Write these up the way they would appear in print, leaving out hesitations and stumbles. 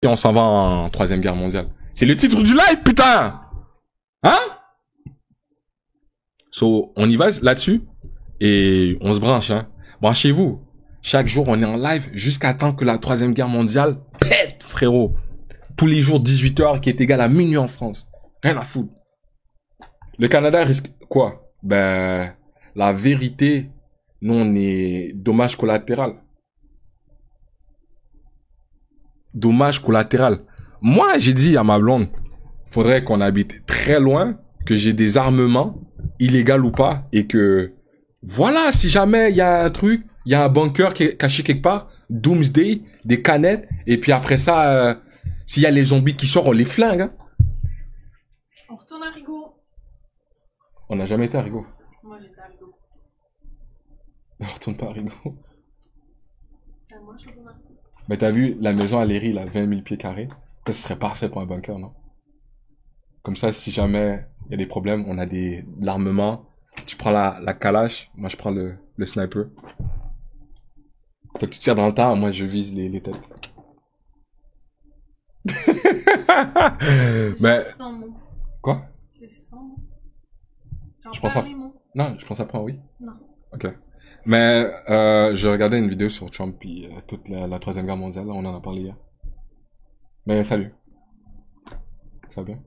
et on s'en va en troisième guerre mondiale. C'est le titre du live, putain! Hein? So, on y va là-dessus et on se branche, hein. Branchez-vous. Chaque jour, on est en live jusqu'à temps que la troisième guerre mondiale pète, frérot. Tous les jours, 18h, qui est égal à minuit en France. Rien à foutre. Le Canada risque quoi? Ben, la vérité, nous, on est dommage collatéral. Dommage collatéral. Moi, j'ai dit à ma blonde, faudrait qu'on habite très loin, que j'ai des armements, illégaux ou pas, et que, voilà, si jamais il y a un truc, il y a un bunker qui est caché quelque part, Doomsday, des canettes, et puis après ça, s'il y a les zombies qui sortent, on les flingue, hein. On retourne à Rigaud. On n'a jamais été à Rigaud. Moi, j'étais à Rigaud. On retourne pas à Rigaud. Moi, je retourne à Rigaud. Mais t'as vu, la maison à Léry, là, 20 000 pieds carrés. Ça, ce serait parfait pour un bunker, non? Comme ça, si jamais il y a des problèmes, on a de l'armement. Tu prends la Kalash, moi je prends le sniper. Toi, tu tires dans le tas, moi je vise les têtes. Mais... Je sens mon. Quoi? Je sens mon. Je pense à... Les mots. Non, je pense à point, oui. Non. Ok. Mais je regardais une vidéo sur Trump et toute la troisième guerre mondiale, là, on en a parlé hier. Mais salut. Ça va bien?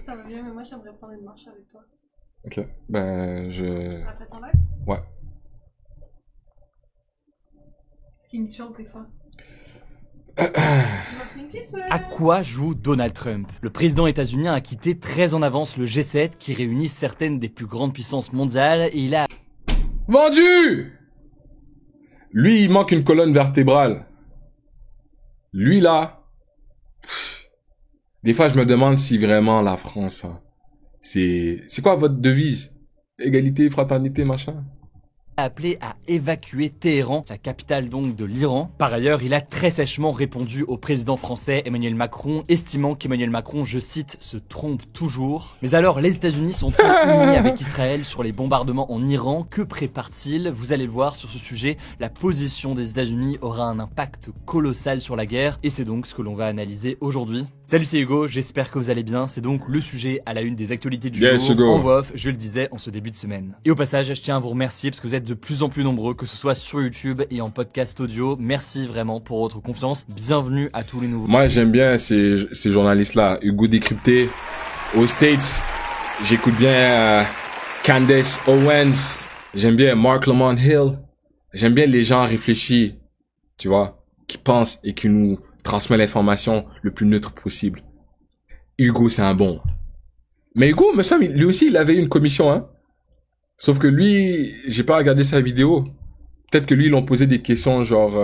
Ça va bien, mais moi j'aimerais prendre une marche avec toi. Ok. Ben, Après ton live? Ouais. Est-ce qu'il me choque des fois? À quoi joue Donald Trump? Le président états-unien a quitté très en avance le G7 qui réunit certaines des plus grandes puissances mondiales et il a... Vendu! Lui, il manque une colonne vertébrale. Lui, là... Des fois, je me demande si vraiment la France... Hein, c'est quoi votre devise? Égalité, fraternité, machin? appelé à évacuer Téhéran, la capitale donc de l'Iran. Par ailleurs, il a très sèchement répondu au président français Emmanuel Macron, estimant qu'Emmanuel Macron, je cite, se trompe toujours. Mais alors, les États-Unis sont-ils unis avec Israël sur les bombardements en Iran? Que prépare-t-il? Vous allez le voir sur ce sujet, la position des États-Unis aura un impact colossal sur la guerre, et c'est donc ce que l'on va analyser aujourd'hui. Salut, c'est Hugo, j'espère que vous allez bien. C'est donc le sujet à la une des actualités du jour, Hugo. en voix off, je le disais, en ce début de semaine. Et au passage, je tiens à vous remercier parce que vous êtes de plus en plus nombreux, que ce soit sur YouTube et en podcast audio. Merci vraiment pour votre confiance. Bienvenue à tous les nouveaux. Moi, j'aime bien ces journalistes-là. Hugo Décrypté, aux States. J'écoute bien Candace Owens. J'aime bien Mark Lamont Hill. J'aime bien les gens réfléchis, tu vois, qui pensent et qui nous transmettent l'information le plus neutre possible. Hugo, c'est un bon. Mais Hugo, me semble, lui aussi, il avait une commission, hein. Sauf que lui, j'ai pas regardé sa vidéo. Peut-être que lui, ils l'ont posé des questions genre...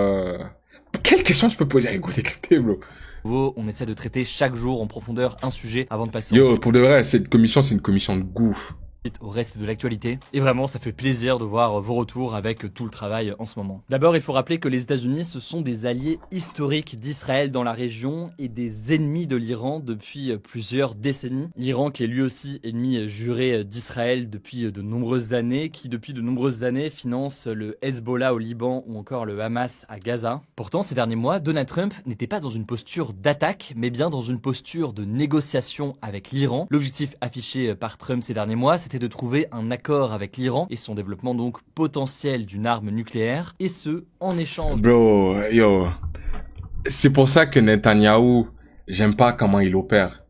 Quelles questions je peux poser à Hugo Décrypté, bro? On essaie de traiter chaque jour en profondeur un sujet avant de passer Yo, pour de vrai, cette commission, c'est une commission de gouffre. au reste de l'actualité. Et vraiment, ça fait plaisir de voir vos retours avec tout le travail en ce moment. D'abord, il faut rappeler que les États-Unis, ce sont des alliés historiques d'Israël dans la région et des ennemis de l'Iran depuis plusieurs décennies. L'Iran qui est lui aussi ennemi juré d'Israël depuis de nombreuses années, qui depuis de nombreuses années finance le Hezbollah au Liban ou encore le Hamas à Gaza. Pourtant, ces derniers mois, Donald Trump n'était pas dans une posture d'attaque, mais bien dans une posture de négociation avec l'Iran. L'objectif affiché par Trump ces derniers mois, c'était de trouver un accord avec l'Iran et son développement donc potentiel d'une arme nucléaire, et ce, en échange... Bro, yo, c'est pour ça que Netanyahou, j'aime pas comment il opère.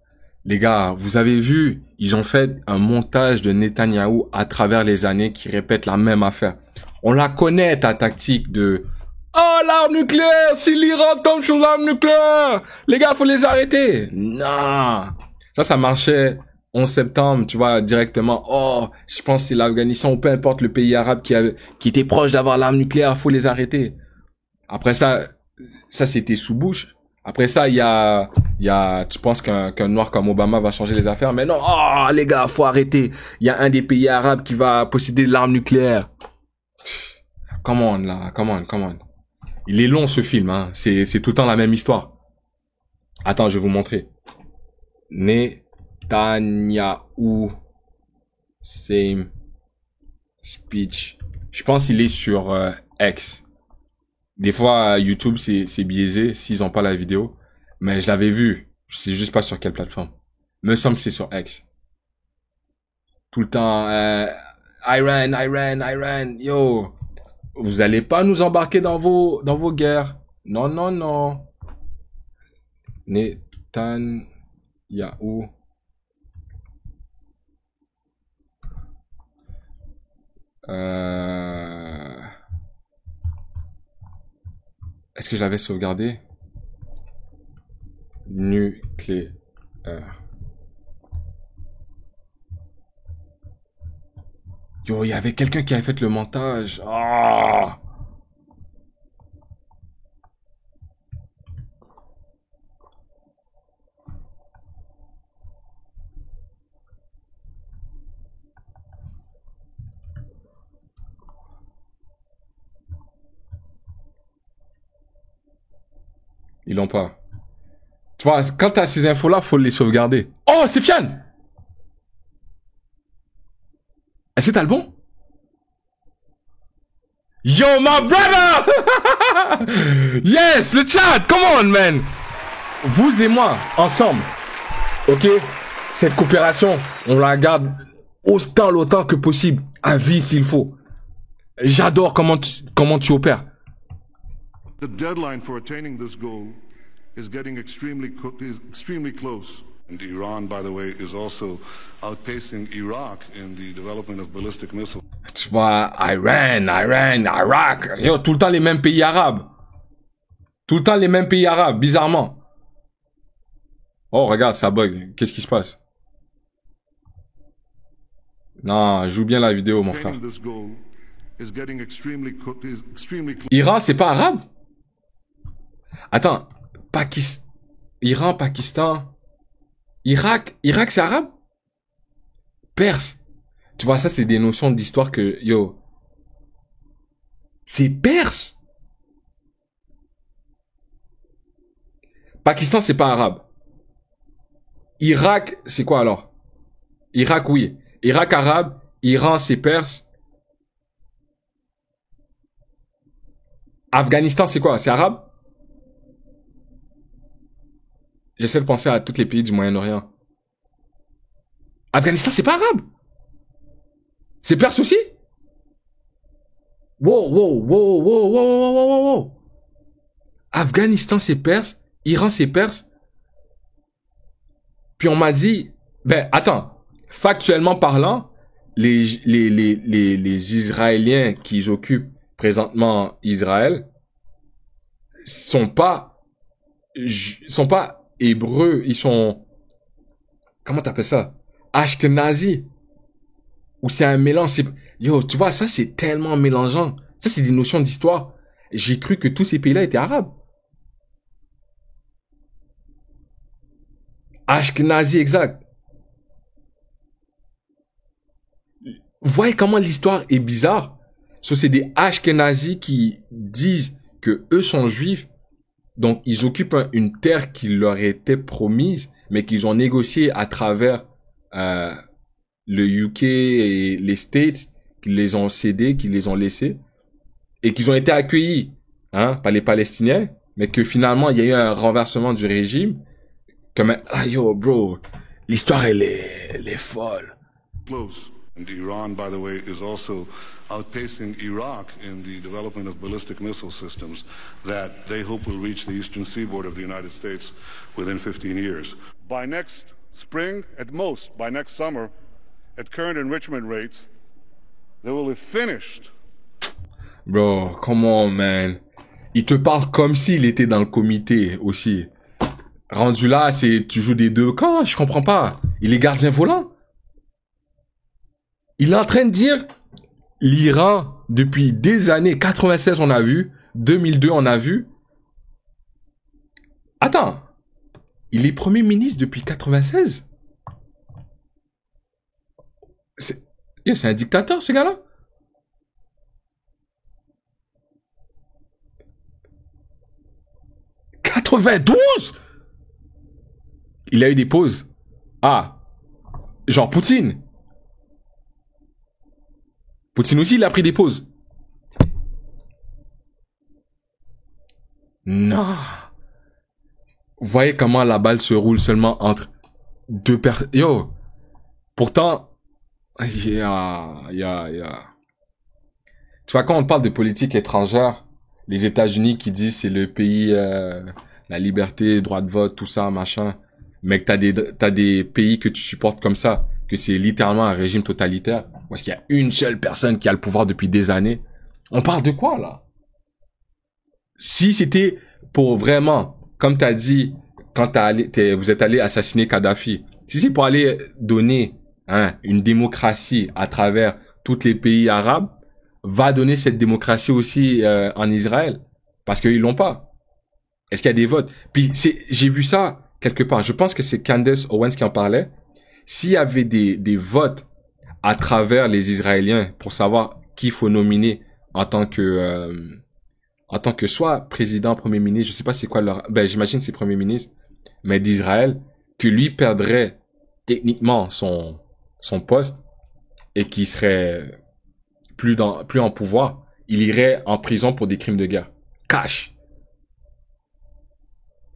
Les gars, vous avez vu, ils ont fait un montage de Netanyahou à travers les années qui répète la même affaire. On la connaît, ta tactique de... Oh, l'arme nucléaire! Si l'Iran tombe sur l'arme nucléaire! Les gars, faut les arrêter! Non! Ça marchait 11 septembre, tu vois, directement. Oh, je pense que c'est l'Afghanistan ou peu importe le pays arabe qui était proche d'avoir l'arme nucléaire, faut les arrêter. Après ça c'était sous Bush. Après ça, il y a, tu penses qu'un noir comme Obama va changer les affaires, mais non, oh, les gars, faut arrêter. Il y a un des pays arabes qui va posséder l'arme nucléaire. Come on, là, come on. Il est long, ce film, hein. C'est tout le temps la même histoire. Attends, je vais vous montrer. Netanyahou, same speech. Je pense qu'il est sur X. Des fois, YouTube, c'est biaisé s'ils ont pas la vidéo. Mais je l'avais vu. Je sais juste pas sur quelle plateforme. Me semble que c'est sur X. Tout le temps, Iran, yo. Vous allez pas nous embarquer dans vos guerres. Non, non, non. Netanyahu. Est-ce que je l'avais sauvegardé? Nucléaire. Yo, il y avait quelqu'un qui avait fait le montage. Ah! Ils l'ont pas. Tu vois, quand t'as ces infos-là, faut les sauvegarder. Oh, c'est Fian! Est-ce que t'as le bon? Yo, my brother! Yes, le chat, come on, man! Vous et moi, ensemble. Ok? Cette coopération, on la garde autant que possible. À vie, s'il faut. J'adore comment tu opères. The deadline for attaining this goal is getting extremely close. And Iran, by the way, is also outpacing Iraq in the development of ballistic missiles. Tu vois, Iran, Irak. Yo, tout le temps les mêmes pays arabes. Tout le temps les mêmes pays arabes, bizarrement. Oh, regarde, ça bug. Qu'est-ce qui se passe? Non, joue bien la vidéo, mon frère. Attaining this goal is getting extremely close. Iran, c'est pas arabe? Attends, Iran, Pakistan, Irak, c'est arabe? Perse. Tu vois, ça, c'est des notions d'histoire que, yo, c'est perse. Pakistan, c'est pas arabe. Irak, c'est quoi alors? Irak, oui. Irak, arabe. Iran, c'est perse. Afghanistan, c'est quoi? C'est arabe? J'essaie de penser à tous les pays du Moyen-Orient. Afghanistan, c'est pas arabe. C'est perse aussi? Wow. Afghanistan, c'est perse. Iran, c'est perse. Puis on m'a dit, ben, attends. Factuellement parlant, les Israéliens qui occupent présentement Israël sont pas hébreux, ils sont, comment t'appelles ça? Ashkenazi. Ou c'est un mélange, yo, tu vois, ça c'est tellement mélangeant. Ça c'est des notions d'histoire. J'ai cru que tous ces pays-là étaient arabes. Ashkenazi, exact. Vous voyez comment l'histoire est bizarre? C'est des Ashkenazis qui disent que eux sont juifs. Donc, ils occupent une terre qui leur était promise, mais qu'ils ont négocié à travers le UK et les States, qui les ont cédés, qui les ont laissés, et qu'ils ont été accueillis par les Palestiniens, mais que finalement, il y a eu un renversement du régime. Comme yo, bro, l'histoire, elle est folle. Close. And Iran, by the way, is also outpacing Iraq in the development of ballistic missile systems that they hope will reach the eastern seaboard of the United States within 15 years. By next spring, at most, by next summer, at current enrichment rates, they will have finished. Bro, come on, man. Il te parle comme s'il était dans le comité aussi. Rendu là, tu joues des deux camps, je comprends pas. Il est gardien volant. Il est en train de dire, l'Iran, depuis des années, 96 on a vu, 2002 on a vu. Attends, il est premier ministre depuis 96? C'est un dictateur ce gars-là? « 92 ! Il a eu des pauses. Ah, genre Poutine. Poutine aussi, il a pris des pauses. Non. Vous voyez comment la balle se roule seulement entre deux personnes. Yo. Pourtant, il y a... Tu vois, quand on parle de politique étrangère, les États-Unis qui disent c'est le pays, la liberté, droit de vote, tout ça, machin. Mais que t'as des pays que tu supportes comme ça, que c'est littéralement un régime totalitaire, parce qu'il y a une seule personne qui a le pouvoir depuis des années. On parle de quoi, là? Si c'était pour vraiment, comme t'as dit, quand vous êtes allé assassiner Kadhafi, si c'est pour aller donner, une démocratie à travers tous les pays arabes, va donner cette démocratie aussi en Israël, parce qu'ils l'ont pas. Est-ce qu'il y a des votes? Puis j'ai vu ça quelque part. Je pense que c'est Candace Owens qui en parlait. S'il y avait des votes à travers les Israéliens pour savoir qui faut nominer en tant que soit président, premier ministre, je sais pas c'est quoi leur, j'imagine c'est premier ministre, mais d'Israël, que lui perdrait techniquement son poste et qui serait plus en pouvoir, il irait en prison pour des crimes de guerre. Cash.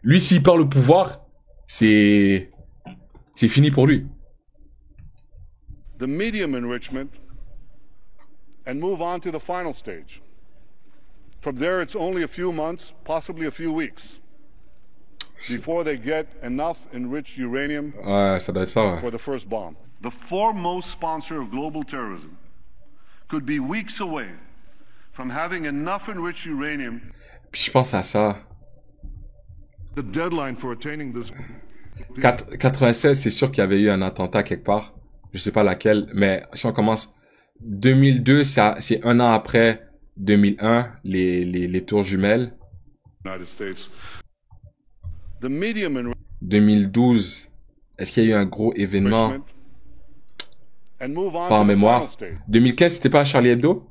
Lui, s'il perd le pouvoir, c'est fini pour lui. The medium enrichment and move on to the final stage. From there, it's only a few months, possibly a few weeks, before they get enough enriched uranium Ouais, ça doit être ça, ouais. for the first bomb. The foremost sponsor of global terrorism could be weeks away from having enough enriched uranium. Puis je pense à ça. The deadline for attaining this 96, c'est sûr qu'il y avait eu un attentat quelque part. Je sais pas laquelle, mais si on commence 2002, c'est un an après 2001, les tours jumelles. United States. The medium 2012, est-ce qu'il y a eu un gros événement? enrichment and move on Pas en to the mémoire. final stage. 2015, c'était pas Charlie Hebdo?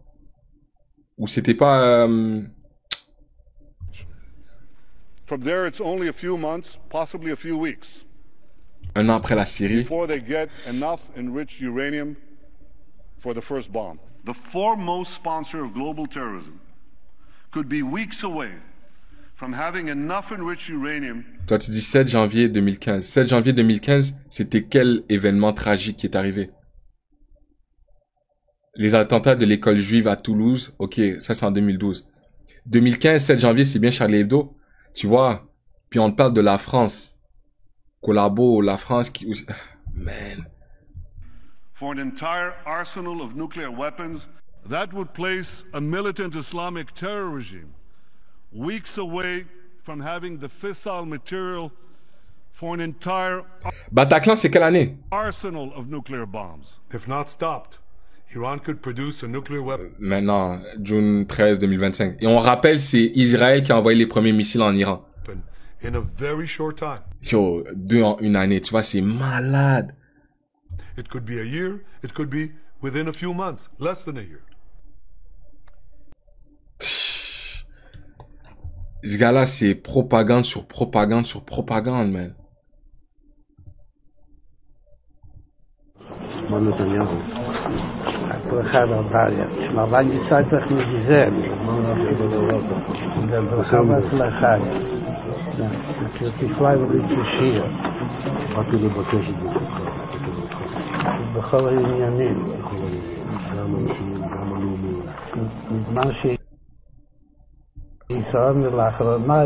Ou c'était pas... From there, it's only a few months, possibly a few weeks, un an après la Syrie? before they get enough enriched uranium for the first bomb. The foremost sponsor of global terrorism could be weeks away from having enough enriched uranium. Toi, tu dis 7 janvier 2015. 7 janvier 2015, c'était quel événement tragique qui est arrivé? Les attentats de l'école juive à Toulouse. Ok, ça c'est en 2012. 2015, 7 janvier, c'est bien Charlie Hebdo. Tu vois? Puis on te parle de la France. Collabo, la France qui... Man. For an entire arsenal of nuclear weapons that would place a militant Islamic terror regime weeks away from having the fissile material for an entire Bataclan, c'est quelle année? arsenal of nuclear bombs. If not stopped, Iran could produce a nuclear weapon Maintenant, June 13, 2025. Et on rappelle, c'est Israël qui a envoyé les premiers missiles en Iran. in a very short time. Yo, 2 en 1 année, tu vois, c'est malade. It could be a year, it could be within a few months, less than a year. Ce gars-là, c'est propagande sur propagande sur propagande, man. ברכה והבריה. אבל ניסה צריך מגזר. ברכה והצלחה. תפלאי ולתשיר. באתי לבקש את זה. בכל העניינים. גם אנשים, גם הלאומיים. בזמן שישראל לאחרונה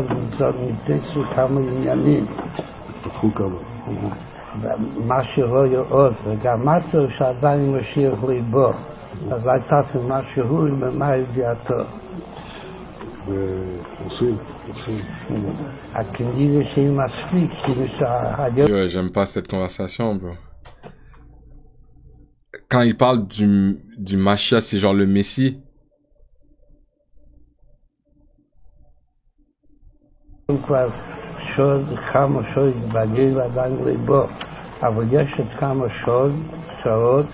ניתצו כמה עניינים. פתחו כמה. מה שלא יאות, וגם משהו שעדיין משיך ליבו. אז הייתה משהו ממה ידיעתו. ועושים. הכנראה שהיא מספיק, שהיום... Yo, j'aime pas cette conversation, bro. Quand il parle du Mashiach, c'est genre le Messie. כבר שוד, כמה שוד התבגר ועדיין ליבו. אבל יש עוד כמה שעות,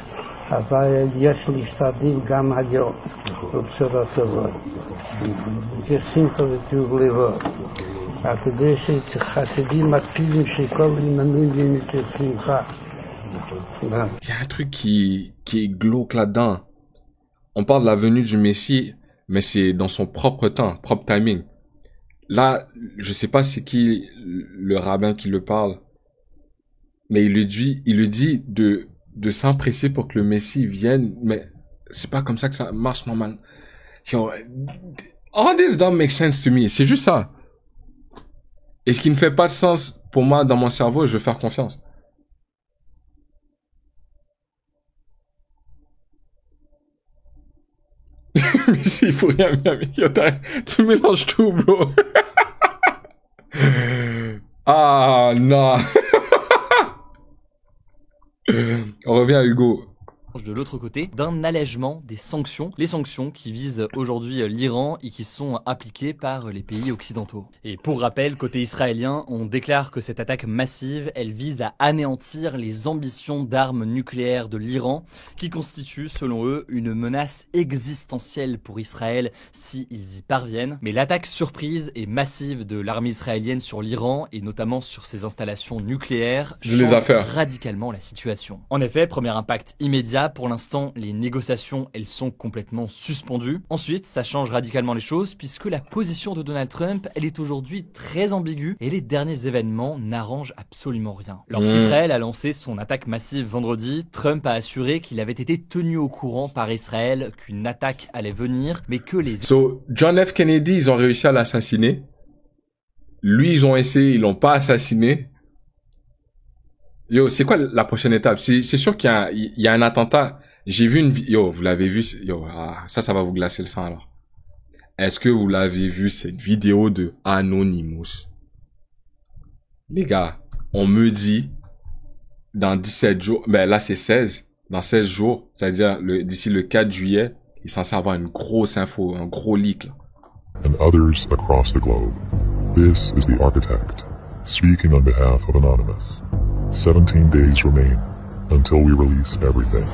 אבל יש להשתדל גם היום, בבשורות טובות. כשמחה וטוב ליבו. כדי שחסידים מקפידים שכל ימנו ינתן שמחה. Il y a un truc qui est glauque là-dedans. On parle de la venue du Messie, mais c'est dans son propre temps, propre timing. là, je sais pas c'est qui le rabbin qui le parle, mais il lui dit de s'empresser pour que le Messie vienne, mais c'est pas comme ça que ça marche normalement. Yo, all this don't make sense to me. C'est juste ça. Et ce qui ne fait pas de sens pour moi dans mon cerveau, je vais faire confiance. Mais si, il faut rien, mec. Yo, tu mélanges tout, bro. Ah, non. On revient à Hugo. De l'autre côté, d'un allègement des sanctions, les sanctions qui visent aujourd'hui l'Iran et qui sont appliquées par les pays occidentaux. Et pour rappel, côté israélien, on déclare que cette attaque massive, elle vise à anéantir les ambitions d'armes nucléaires de l'Iran, qui constituent, selon eux, une menace existentielle pour Israël si ils y parviennent. Mais l'attaque surprise et massive de l'armée israélienne sur l'Iran, et notamment sur ses installations nucléaires, change radicalement la situation. En effet, premier impact immédiat, pour l'instant, les négociations, elles sont complètement suspendues. Ensuite, ça change radicalement les choses puisque la position de Donald Trump, elle est aujourd'hui très ambiguë et les derniers événements n'arrangent absolument rien. Lorsqu'Israël a lancé son attaque massive vendredi, Trump a assuré qu'il avait été tenu au courant par Israël qu'une attaque allait venir, mais que les... So, John F. Kennedy, ils ont réussi à l'assassiner. Lui, ils ont essayé, ils l'ont pas assassiné. Yo, c'est quoi la prochaine étape? C'est sûr qu'il y a un attentat. J'ai vu une vidéo. Yo, vous l'avez vu? Yo, ça va vous glacer le sang alors. Est-ce que vous l'avez vu cette vidéo de Anonymous? Les gars, on me dit dans 17 jours, ben là c'est 16, dans 16 jours, c'est-à-dire d'ici le 4 juillet, il est censé avoir une grosse info, un gros leak là. And others across the globe. This is the architect, speaking on behalf of Anonymous. 17 days remain until we release everything.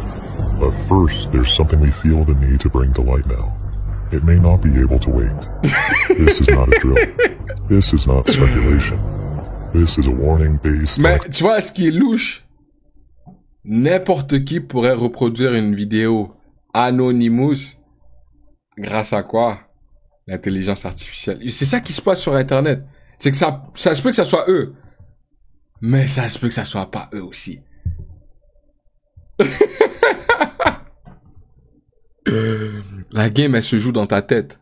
But first, there's something we feel the need to bring to light now. It may not be able to wait. This is not a drill. This is not speculation. This is a warning based... Mais tu vois, ce qui est louche, n'importe qui pourrait reproduire une vidéo Anonymous grâce à quoi? L'intelligence artificielle. C'est ça qui se passe sur Internet. C'est que ça se peut que ça soit eux. Mais ça se peut que ça soit pas eux aussi. La game, elle se joue dans ta tête.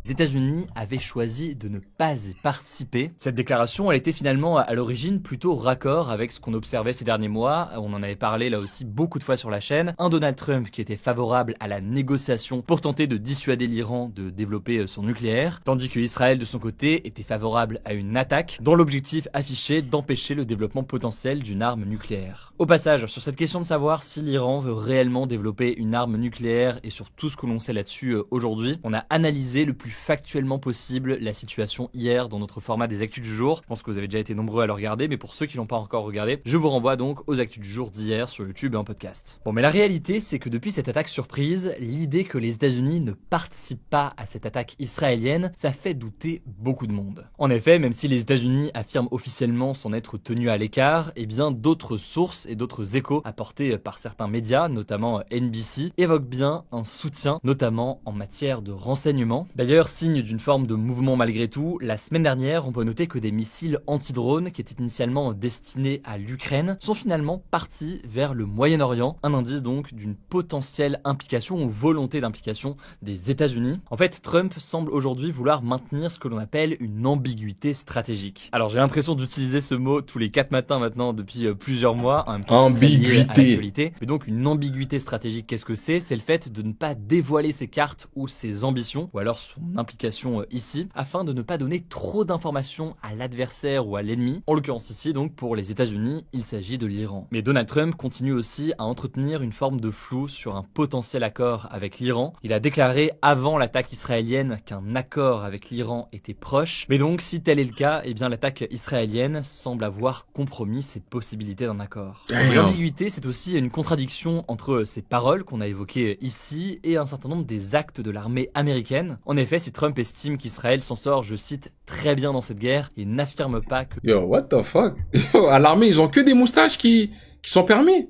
Les États-Unis avaient choisi de ne pas y participer. Cette déclaration, elle était finalement à l'origine plutôt raccord avec ce qu'on observait ces derniers mois. On en avait parlé là aussi beaucoup de fois sur la chaîne. Un Donald Trump qui était favorable à la négociation pour tenter de dissuader l'Iran de développer son nucléaire, tandis que Israël de son côté était favorable à une attaque dont l'objectif affiché d'empêcher le développement potentiel d'une arme nucléaire. Au passage, sur cette question de savoir si l'Iran veut réellement développer une arme nucléaire et sur tout ce que l'on sait là-dessus aujourd'hui, on a analysé le plus factuellement possible la situation hier dans notre format des actus du jour. Je pense que vous avez déjà été nombreux à le regarder, mais pour ceux qui l'ont pas encore regardé, je vous renvoie donc aux actus du jour d'hier sur YouTube et en podcast. Bon, mais la réalité, c'est que depuis cette attaque surprise, l'idée que les États-Unis ne participent pas à cette attaque israélienne, ça fait douter beaucoup de monde. En effet, même si les États-Unis affirment officiellement s'en être tenus à l'écart, eh bien d'autres sources et d'autres échos apportés par certains médias, notamment NBC, évoquent bien un soutien, notamment en matière de renseignement. D'ailleurs, signe d'une forme de mouvement malgré tout, la semaine dernière, on peut noter que des missiles anti-drones qui étaient initialement destinés à l'Ukraine sont finalement partis vers le Moyen-Orient, un indice donc d'une potentielle implication ou volonté d'implication des États-Unis. En fait, Trump semble aujourd'hui vouloir maintenir ce que l'on appelle une ambiguïté stratégique. Alors j'ai l'impression d'utiliser ce mot tous les 4 matins maintenant depuis plusieurs mois, en même temps ambiguïté. Mais donc une ambiguïté stratégique, qu'est-ce que c'est? C'est le fait de ne pas dévoiler ses cartes ou ses ambitions, ou alors son implication ici, afin de ne pas donner trop d'informations à l'adversaire ou à l'ennemi. En l'occurrence ici, donc pour les États-Unis, il s'agit de l'Iran. Mais Donald Trump continue aussi à entretenir une forme de flou sur un potentiel accord avec l'Iran. Il a déclaré avant l'attaque israélienne qu'un accord avec l'Iran était proche. Mais donc, si tel est le cas, eh bien l'attaque israélienne semble avoir compromis ses possibilités d'un accord. L'ambiguïté, c'est aussi une contradiction entre ces paroles qu'on a évoquées ici et un certain nombre des actes de l'armée américaine. En effet, si Trump estime qu'Israël s'en sort, je cite, très bien dans cette guerre, il n'affirme pas que... Yo, what the fuck? Yo, à l'armée, ils ont que des moustaches qui sont permis.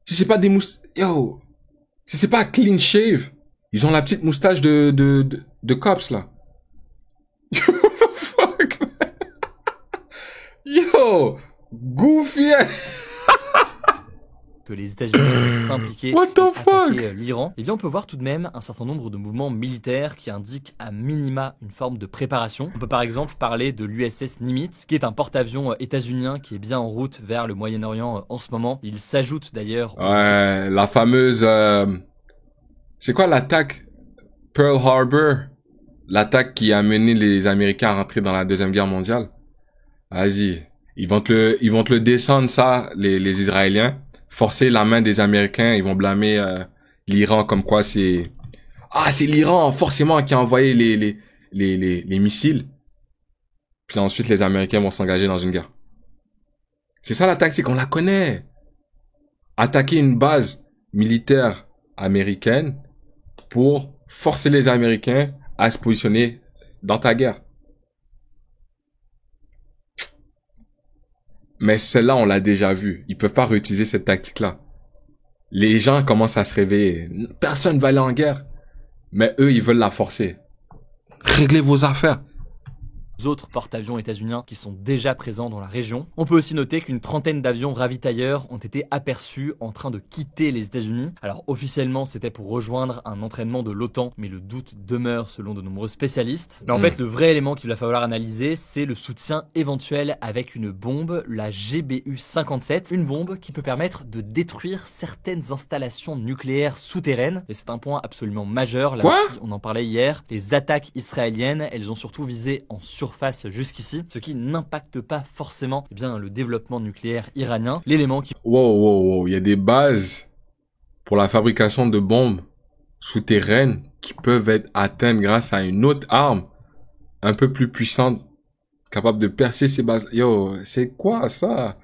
Si c'est pas des moustaches... Yo, si c'est pas clean shave, ils ont la petite moustache de cops, là. Yo, Goofy. Que les États-Unis vont s'impliquer What the et fuck? attaquer l'Iran, eh bien on peut voir tout de même un certain nombre de mouvements militaires qui indiquent à minima une forme de préparation. On peut par exemple parler de l'USS Nimitz, qui est un porte-avions états-unien qui est bien en route vers le Moyen-Orient en ce moment. Il s'ajoute d'ailleurs... Ouais, la fameuse... C'est quoi l'attaque Pearl Harbor? L'attaque qui a mené les Américains à rentrer dans la Deuxième Guerre mondiale? Vas-y. Ils vont te le descendre, ça, les Israéliens. Forcer la main des Américains, ils vont blâmer l'Iran comme quoi c'est... Ah, c'est l'Iran, forcément, qui a envoyé les missiles. Puis ensuite, les Américains vont s'engager dans une guerre. C'est ça l'attaque, c'est qu'on la connaît. Attaquer une base militaire américaine pour forcer les Américains à se positionner dans ta guerre. Mais celle-là, on l'a déjà vu. Ils peuvent pas réutiliser cette tactique-là. Les gens commencent à se réveiller. Personne va aller en guerre. Mais eux, ils veulent la forcer. Réglez vos affaires. Autres porte-avions états-uniens qui sont déjà présents dans la région. On peut aussi noter qu'une trentaine d'avions ravitailleurs ont été aperçus en train de quitter les États-Unis. Alors officiellement c'était pour rejoindre un entraînement de l'OTAN, mais le doute demeure selon de nombreux spécialistes. Mais en fait le vrai élément qu'il va falloir analyser, c'est le soutien éventuel avec une bombe, la GBU-57, une bombe qui peut permettre de détruire certaines installations nucléaires souterraines. Et c'est un point absolument majeur, là aussi on en parlait hier. Les attaques israéliennes, elles ont surtout visé en surface jusqu'ici, ce qui n'impacte pas forcément le développement nucléaire iranien. L'élément qui... Wow, il y a des bases pour la fabrication de bombes souterraines qui peuvent être atteintes grâce à une autre arme un peu plus puissante, capable de percer ces bases. Yo, c'est quoi ça?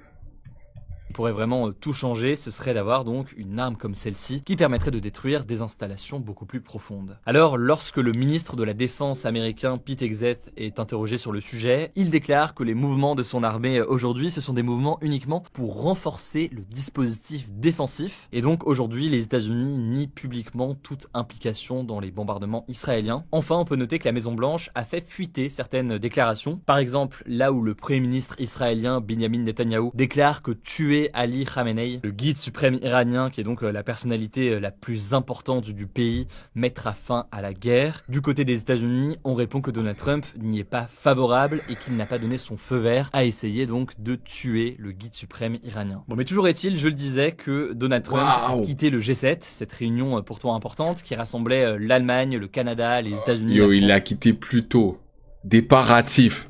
pourrait vraiment tout changer, ce serait d'avoir donc une arme comme celle-ci qui permettrait de détruire des installations beaucoup plus profondes. Alors, lorsque le ministre de la Défense américain Pete Hegseth est interrogé sur le sujet, il déclare que les mouvements de son armée aujourd'hui, ce sont des mouvements uniquement pour renforcer le dispositif défensif. Et donc aujourd'hui, les États-Unis nient publiquement toute implication dans les bombardements israéliens. Enfin, on peut noter que la Maison-Blanche a fait fuiter certaines déclarations. Par exemple, là où le premier ministre israélien Benjamin Netanyahou déclare que tuer Ali Khamenei, le guide suprême iranien, qui est donc la personnalité la plus importante du pays, mettra fin à la guerre. Du côté des États-Unis, on répond que Donald Trump n'y est pas favorable et qu'il n'a pas donné son feu vert à essayer donc de tuer le guide suprême iranien. Bon, mais toujours est-il, je le disais, que Donald Trump a quitté le G7, cette réunion pourtant importante qui rassemblait l'Allemagne, le Canada, les États-Unis. Yo, il l'a quitté plus tôt. Départ hâtif.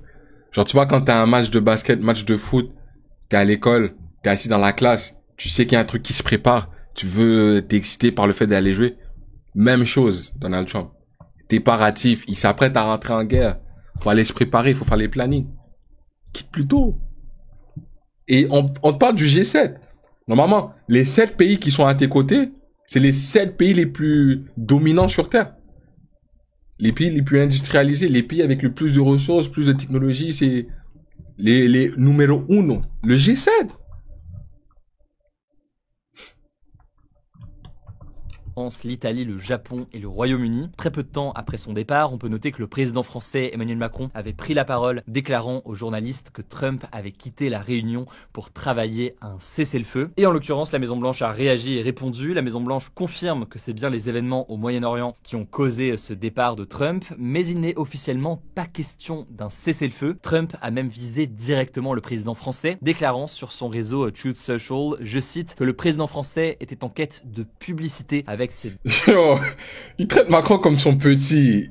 Genre, tu vois, quand t'as un match de basket, match de foot, t'es à l'école, t'es assis dans la classe, tu sais qu'il y a un truc qui se prépare, tu veux t'exciter par le fait d'aller jouer. Même chose, Donald Trump. Départ hâtif, il s'apprête à rentrer en guerre. Faut aller se préparer, faut faire les plannings. Quitte plus tôt. Et on te parle du G7. Normalement, les 7 pays qui sont à tes côtés, c'est les 7 pays les plus dominants sur Terre. Les pays les plus industrialisés, les pays avec le plus de ressources, plus de technologies, c'est les numéro 1. Le G7. L'Italie, le Japon et le Royaume-Uni. Très peu de temps après son départ, on peut noter que le président français Emmanuel Macron avait pris la parole, déclarant aux journalistes que Trump avait quitté la réunion pour travailler à un cessez-le-feu. Et en l'occurrence, la Maison-Blanche a réagi et répondu. La Maison-Blanche confirme que c'est bien les événements au Moyen-Orient qui ont causé ce départ de Trump, mais il n'est officiellement pas question d'un cessez-le-feu. Trump a même visé directement le président français, déclarant sur son réseau Truth Social, je cite, que le président français était en quête de publicité avec Yo, il traite Macron comme son petit.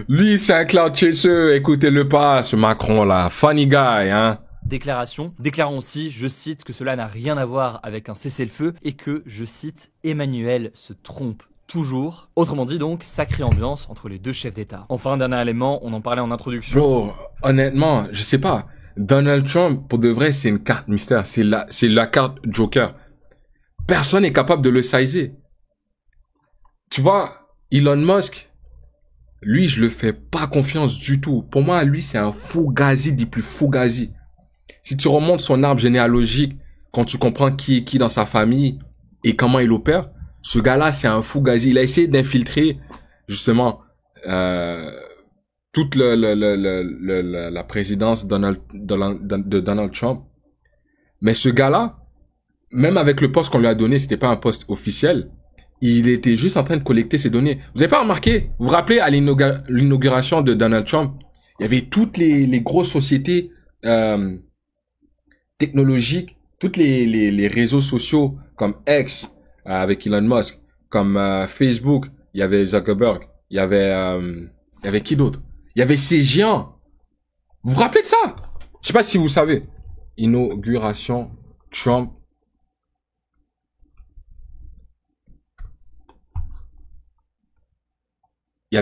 Lui, c'est un cloud chaser. Écoutez-le pas, ce Macron-là. Funny guy, hein. Déclaration, déclarant aussi, je cite, que cela n'a rien à voir avec un cessez-le-feu et que, je cite, Emmanuel se trompe toujours. Autrement dit donc, sacrée ambiance entre les deux chefs d'État. Enfin, dernier élément, on en parlait en introduction. Bro, honnêtement, je sais pas. Donald Trump, pour de vrai, c'est une carte mystère. C'est la carte Joker. Personne n'est capable de le sizer. Tu vois, Elon Musk, lui, je le fais pas confiance du tout. Pour moi, lui, c'est un fugazi des plus fugazi. Si tu remontes son arbre généalogique, quand tu comprends qui est qui dans sa famille et comment il opère, ce gars-là, c'est un fugazi. Il a essayé d'infiltrer, justement, toute la présidence de Donald Trump. Mais ce gars-là, même avec le poste qu'on lui a donné, c'était pas un poste officiel. Il était juste en train de collecter ces données. Vous avez pas remarqué? Vous vous rappelez à l'inauguration de Donald Trump, il y avait toutes les grosses sociétés technologiques, toutes les réseaux sociaux comme X avec Elon Musk, comme Facebook, il y avait Zuckerberg, il y avait qui d'autre? Il y avait ces géants. Vous vous rappelez de ça? Je sais pas si vous savez. Inauguration Trump. Il y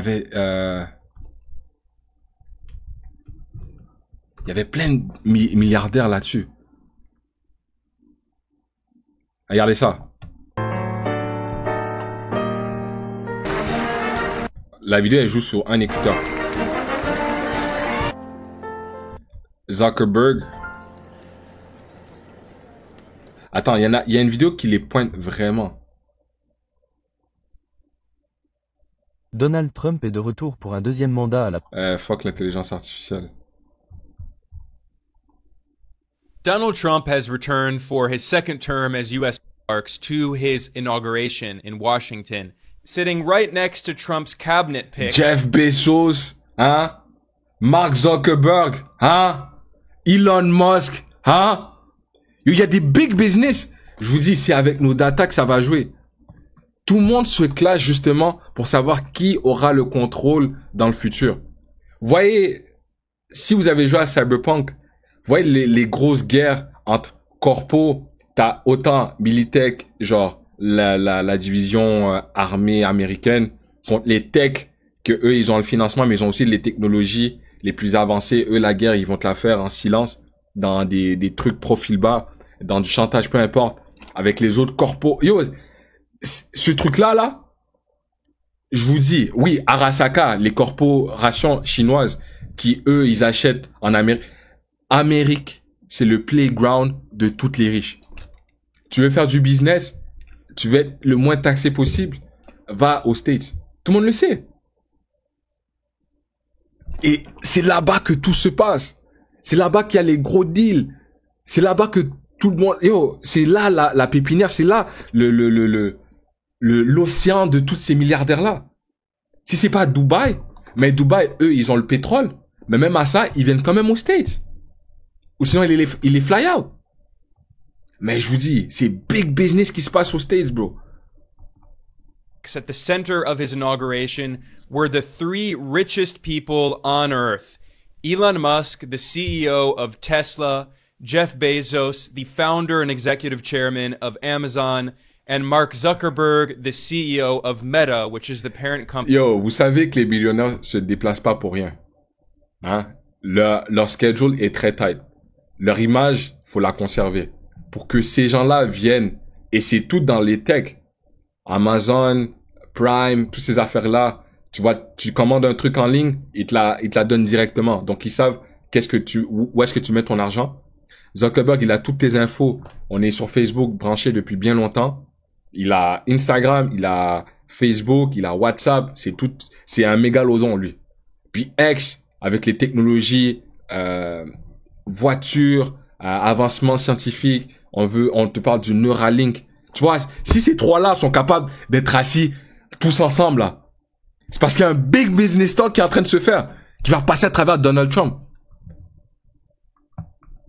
avait plein de milliardaires là-dessus. Regardez ça. La vidéo, elle joue sur un écouteur. Zuckerberg. Attends, il y a une vidéo qui les pointe vraiment. Donald Trump est de retour pour un deuxième mandat à la... Fuck l'intelligence artificielle. Donald Trump has returned for his second term as U.S. marks to his inauguration in Washington, sitting right next to Trump's cabinet pick. Jeff Bezos, hein? Mark Zuckerberg, hein? Elon Musk, hein? Il y a des big business. Je vous dis, c'est avec nos data que ça va jouer. Tout le monde se clash justement pour savoir qui aura le contrôle dans le futur. Vous voyez, si vous avez joué à Cyberpunk, vous voyez les grosses guerres entre corpos, t'as autant Militech, genre la division armée américaine, contre les techs, que eux ils ont le financement, mais ils ont aussi les technologies les plus avancées. Eux, la guerre, ils vont te la faire en silence, dans des trucs profil bas, dans du chantage, peu importe, avec les autres corpos. Yo, ce truc-là, je vous dis, oui, Arasaka, les corporations chinoises qui, eux, ils achètent en Amérique. Amérique, c'est le playground de toutes les riches. Tu veux faire du business, tu veux être le moins taxé possible, va aux States. Tout le monde le sait. Et c'est là-bas que tout se passe. C'est là-bas qu'il y a les gros deals. C'est là-bas que tout le monde... Yo, c'est là la pépinière, c'est là l'océan de tous ces milliardaires-là. Si c'est pas Dubaï, mais Dubaï, eux, ils ont le pétrole. Mais même à ça, ils viennent quand même aux States. Ou sinon, ils les fly out. Mais je vous dis, c'est big business qui se passe aux States, bro. At the center of his inauguration were the three richest people on Earth. Elon Musk, the CEO of Tesla, Jeff Bezos, the founder and executive chairman of Amazon, and Mark Zuckerberg, the CEO of Meta, which is the parent company. Yo, vous savez que les millionnaires se déplacent pas pour rien. Hein? Leur schedule est très tight. Leur image, faut la conserver. Pour que ces gens-là viennent, et c'est tout dans les techs. Amazon, Prime, toutes ces affaires-là. Tu vois, tu commandes un truc en ligne, ils te la donnent directement. Donc, ils savent où est-ce que tu mets ton argent. Zuckerberg, il a toutes tes infos. On est sur Facebook branché depuis bien longtemps. Il a Instagram, il a Facebook, il a WhatsApp. C'est un mégalodon, lui. Puis X, avec les technologies, voitures, avancement scientifique. On te parle du Neuralink. Tu vois, si ces trois-là sont capables d'être assis tous ensemble, là, c'est parce qu'il y a un big business talk qui est en train de se faire, qui va passer à travers Donald Trump.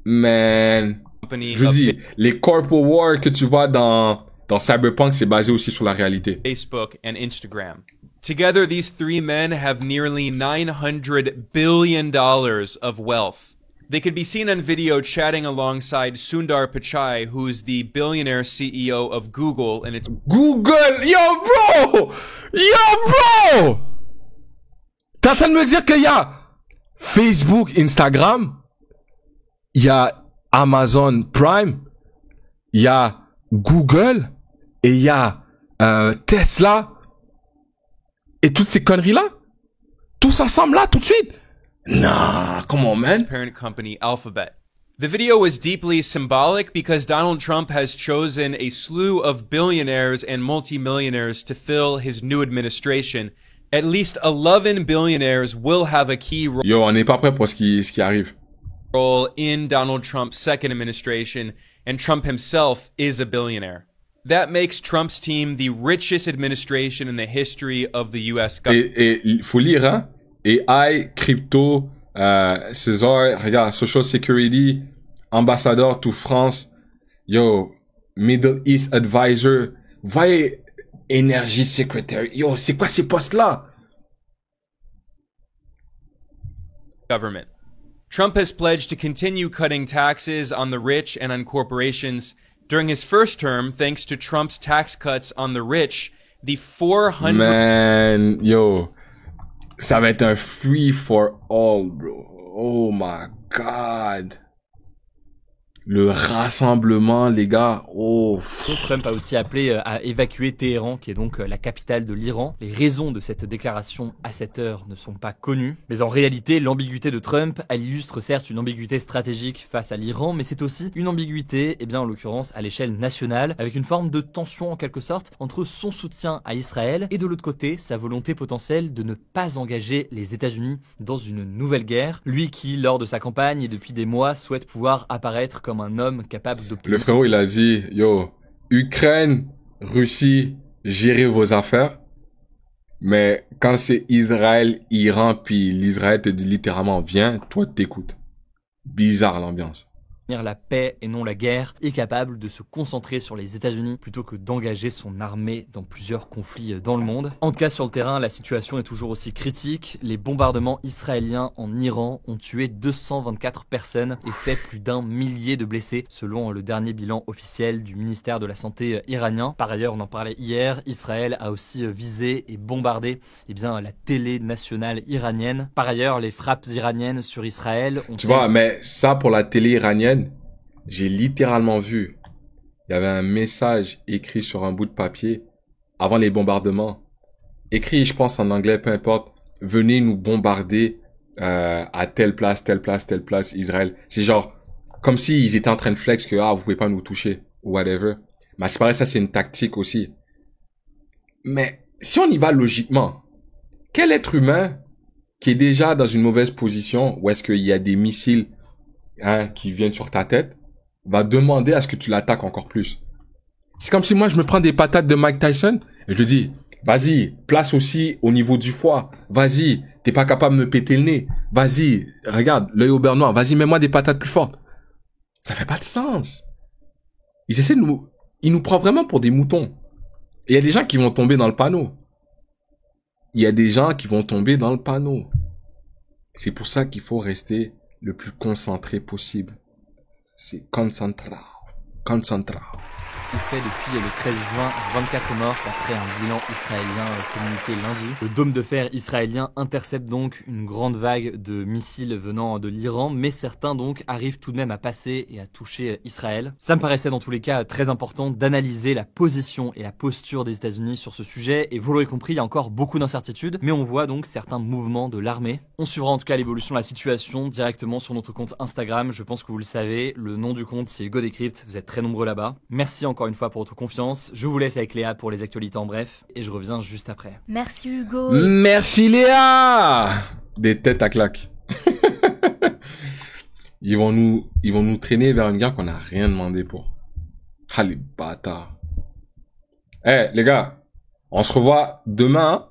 Man, je vous dis, les corporate wars que tu vois dans Cyberpunk, c'est basé aussi sur la réalité. Facebook and Instagram. Together, these three men have nearly $900 billion of wealth. They could be seen on video chatting alongside Sundar Pichai, who's the billionaire CEO of Google, and it's Google! Yo, bro! T'es en train de me dire qu'il y a Facebook, Instagram, il y a Amazon Prime, il y a Google, et il y a Tesla, et toutes ces conneries-là? Tous ensemble là, tout de suite? Nah, come on, man. Parent company Alphabet. The video was deeply symbolic because Donald Trump has chosen a slew of billionaires and multimillionaires to fill his new administration, at least 11 billionaires will have a key Yo, on n'est pas prêt pour ce qui arrive. role in Donald Trump's second administration, and Trump himself is a billionaire. That makes Trump's team the richest administration in the history of the US government. Et il faut lire, hein. AI, crypto, César, regarde, Social Security, ambassadeur to France, yo, Middle East Advisor, voyez, Energy Secretary, yo, c'est quoi ces postes-là? Government. Trump has pledged to continue cutting taxes on the rich and on corporations. During his first term, thanks to Trump's tax cuts on the rich, the 400... Man, yo, ça va être un free for all, bro. Oh my God. Le rassemblement, les gars. Oh. Trump a aussi appelé à évacuer Téhéran, qui est donc la capitale de l'Iran. Les raisons de cette déclaration à cette heure ne sont pas connues. Mais en réalité, l'ambiguïté de Trump, elle illustre certes une ambiguïté stratégique face à l'Iran, mais c'est aussi une ambiguïté, eh bien en l'occurrence à l'échelle nationale, avec une forme de tension en quelque sorte entre son soutien à Israël et de l'autre côté, sa volonté potentielle de ne pas engager les États-Unis dans une nouvelle guerre. Lui qui, lors de sa campagne et depuis des mois, souhaite pouvoir apparaître comme un homme capable d'obtenir... Le frérot, il a dit, yo, Ukraine, Russie, gérez vos affaires. Mais quand c'est Israël, Iran, puis l'Israël te dit littéralement, viens, toi t'écoutes. Bizarre l'ambiance. La paix et non la guerre, est capable de se concentrer sur les États-Unis plutôt que d'engager son armée dans plusieurs conflits dans le monde. En tout cas, sur le terrain, la situation est toujours aussi critique. Les bombardements israéliens en Iran ont tué 224 personnes et fait plus d'1 millier de blessés, selon le dernier bilan officiel du ministère de la Santé iranien. Par ailleurs, on en parlait hier, Israël a aussi visé et bombardé la télé nationale iranienne. Par ailleurs, les frappes iraniennes sur Israël ont... Tu vois, mais ça pour la télé iranienne, j'ai littéralement vu, il y avait un message écrit sur un bout de papier avant les bombardements. Écrit, je pense en anglais, peu importe, venez nous bombarder à telle place, Israël. C'est genre, comme s'ils étaient en train de flex que, vous pouvez pas nous toucher, ou whatever. Mais c'est pareil, ça c'est une tactique aussi. Mais si on y va logiquement, quel être humain qui est déjà dans une mauvaise position, où est-ce qu'il y a des missiles qui viennent sur ta tête, va demander à ce que tu l'attaques encore plus. C'est comme si moi je me prends des patates de Mike Tyson et je lui dis, vas-y, place aussi au niveau du foie, vas-y, t'es pas capable de me péter le nez, vas-y, regarde, l'œil au beurre noir, vas-y, mets-moi des patates plus fortes. Ça fait pas de sens. Ils nous prennent vraiment pour des moutons. Et il y a des gens qui vont tomber dans le panneau. C'est pour ça qu'il faut rester le plus concentré possible. C'est concentra. Il fait depuis le 13 juin 24 morts après un bilan israélien communiqué lundi. Le dôme de fer israélien intercepte donc une grande vague de missiles venant de l'Iran, mais certains donc arrivent tout de même à passer et à toucher Israël. Ça me paraissait dans tous les cas très important d'analyser la position et la posture des États-Unis sur ce sujet, et vous l'aurez compris, il y a encore beaucoup d'incertitudes, mais on voit donc certains mouvements de l'armée. On suivra en tout cas l'évolution de la situation directement sur notre compte Instagram, je pense que vous le savez, le nom du compte c'est Hugo Décrypte, vous êtes très nombreux là-bas. Merci encore une fois pour votre confiance. Je vous laisse avec Léa pour les actualités en bref et je reviens juste après. Merci Hugo. Merci Léa. Des têtes à claques. Ils vont nous traîner vers une guerre qu'on n'a rien demandé pour. Ah les bâtards. Les gars, on se revoit demain.